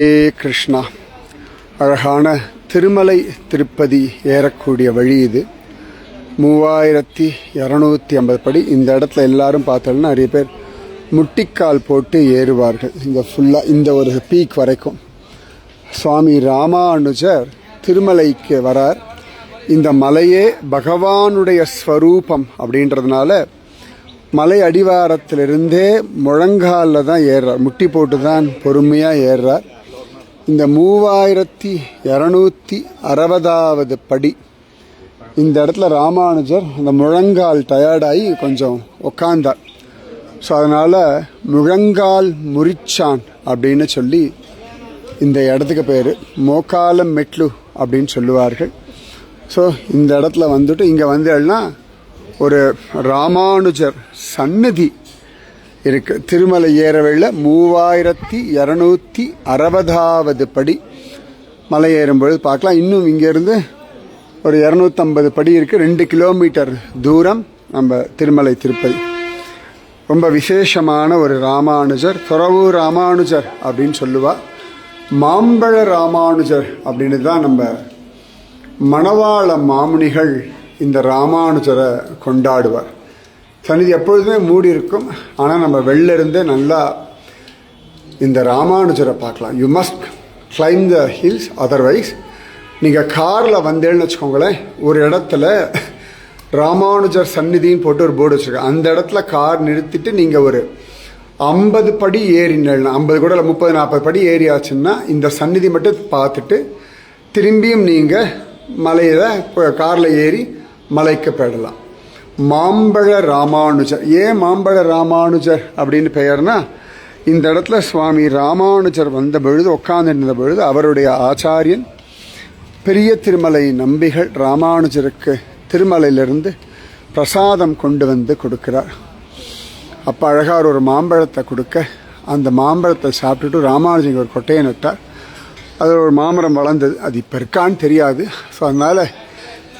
ஏ கிருஷ்ணா. அழகான திருமலை திருப்பதி ஏறக்கூடிய வழி இது. 3250 படி. இந்த இடத்துல எல்லாரும் பார்த்தோம்னா நிறைய பேர் முட்டிக்கால் போட்டு ஏறுவார்கள். இந்த ஃபுல்லாக இந்த ஒரு பீக் வரைக்கும். சுவாமி ராமானுஜர் திருமலைக்கு வரார். இந்த மலையே பகவானுடைய ஸ்வரூபம் அப்படின்றதுனால மலை அடிவாரத்திலிருந்தே முழங்காலில் தான் ஏறுறார். முட்டி போட்டு தான் பொறுமையாக ஏறுறார். இந்த 3260வது படி. இந்த இடத்துல ராமானுஜர் அந்த முழங்கால் டயர்டாகி கொஞ்சம் உக்காந்தார். ஸோ அதனால் முழங்கால் முறிச்சான் அப்படின்னு சொல்லி இந்த இடத்துக்கு பேர் மோக்காலம் மெட்லு அப்படின்னு சொல்லுவார்கள். ஸோ இந்த இடத்துல வந்துட்டு இங்கே வந்தேன்னா ஒரு ராமானுஜர் சந்நிதி இருக்குது. திருமலை ஏறவெள்ள 3260வது படி மலை ஏறும்பொழுது பார்க்கலாம். இன்னும் இங்கேருந்து ஒரு 250 படி இருக்குது. 2 கிலோமீட்டர் தூரம் நம்ம திருமலை திருப்பதி. ரொம்ப விசேஷமான ஒரு ராமானுஜர். துறவூர் ராமானுஜர் அப்படின்னு சொல்லுவாள். மாம்பழ ராமானுஜர் அப்படின்னு தான் நம்ம மணவாள மாமுனிகள் இந்த ராமானுஜரை கொண்டாடுவார். சந்நிதி எப்பொழுதுமே மூடி இருக்கும். ஆனால் நம்ம வெளில இருந்தே நல்லா இந்த ராமானுஜரை பார்க்கலாம். You must claim the hills. Otherwise நீங்கள் காரில் வந்தேன்னு வச்சுக்கோங்களேன், ஒரு இடத்துல ராமானுஜர் சந்நிதின்னு போட்டு ஒரு போர்டு வச்சுருக்கேன். அந்த இடத்துல கார் நிறுத்திட்டு நீங்கள் ஒரு 50 படி ஏறினா, 50 கூட இல்லை 30-40 படி ஏறியாச்சுன்னா இந்த சந்நிதி மட்டும் பார்த்துட்டு திரும்பியும் நீங்கள் மலையில் காரில் ஏறி மலைக்கு போயிடலாம். மாம்பழ ராமானுஜர். ஏன் மாம்பழ ராமானுஜர் அப்படின்னு பெயர்னா, இந்த இடத்துல சுவாமி ராமானுஜர் வந்த பொழுது, உட்கார்ந்திருந்த பொழுது அவருடைய ஆச்சாரியன் பெரிய திருமலை நம்பிகள் ராமானுஜருக்கு திருமலையிலிருந்து பிரசாதம் கொண்டு வந்து கொடுக்கிறார். அப்போ அழகார் ஒரு மாம்பழத்தை கொடுக்க, அந்த மாம்பழத்தை சாப்பிட்டுட்டு ராமானுஜர் ஒரு கொட்டையை நட்டார். அதில் ஒரு மாமரம் வளர்ந்தது. அது இப்போ இருக்கான்னு தெரியாது. ஸோ அதனால்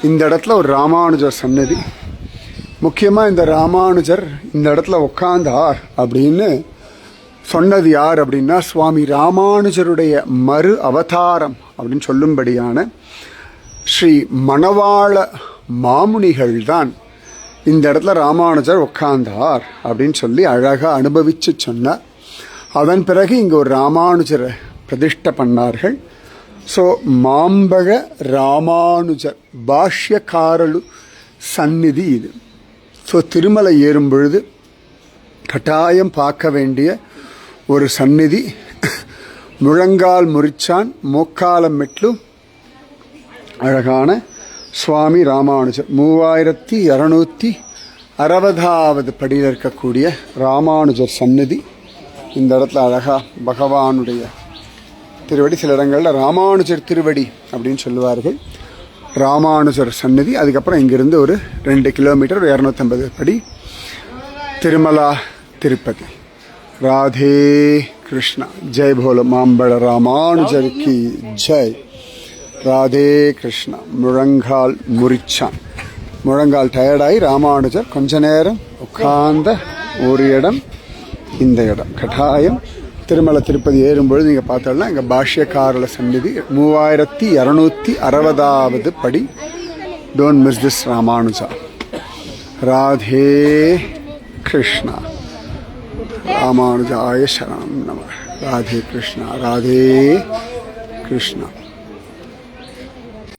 இந்த இடத்துல ஒரு ராமானுஜர் சன்னதி. முக்கியமாக இந்த ராமானுஜர் இந்த இடத்துல உட்கார்ந்தார் அப்படின்னு சொன்னது யார் அப்படின்னா, சுவாமி ராமானுஜருடைய மறு அவதாரம் அப்படின்னு சொல்லும்படியான ஸ்ரீ மணவாள மாமுனிகள் தான் இந்த இடத்துல ராமானுஜர் உட்கார்ந்தார் அப்படின்னு சொல்லி அழகாக அனுபவித்து சொன்னார். அதன் பிறகு இங்கே ஒரு ராமானுஜரை பிரதிஷ்டை பண்ணார்கள். ஸோ மாம்பழ ராமானுஜர் பாஷ்யக்காரலு சந்நிதி இது. ஸோ திருமலை ஏறும் பொழுது கட்டாயம் பார்க்க வேண்டிய ஒரு சந்நிதி. முழங்கால் முறிச்சான் மோக்காலம் மெட்லு அழகான சுவாமி ராமானுஜர். 3260வது படியில் இருக்கக்கூடிய ராமானுஜர் சந்நிதி. இந்த இடத்துல அழகா பகவானுடைய திருவடி, சில இடங்களில் ராமானுஜர் திருவடி அப்படின்னு சொல்லுவார்கள். ராமானுஜர் சந்நிதி. அதுக்கப்புறம் இங்கிருந்து ஒரு 2 கிலோமீட்டர் 250 படி திருமலா திருப்பதி. ராதே கிருஷ்ணா. ஜெய் போல மாம்பழ ராமானுஜர் கி ஜெய். ராதே கிருஷ்ணா. முழங்கால் முறிச்சான். முழங்கால் டயர்டாகி ராமானுஜர் கொஞ்ச நேரம் உட்கார்ந்த ஒரு இடம் இந்த இடம். கட்டாயம் திருமலை திருப்பதி ஏறும்பொழுது நீங்கள் பார்த்தோம்னா இங்கே பாஷ்யக்காரல சந்நிதி 3260வது படி. Don't miss this Ramanuja. Radhe Krishna. ராமானுஜாய சரணம் நம. ராதே கிருஷ்ணா. ராதே கிருஷ்ணா.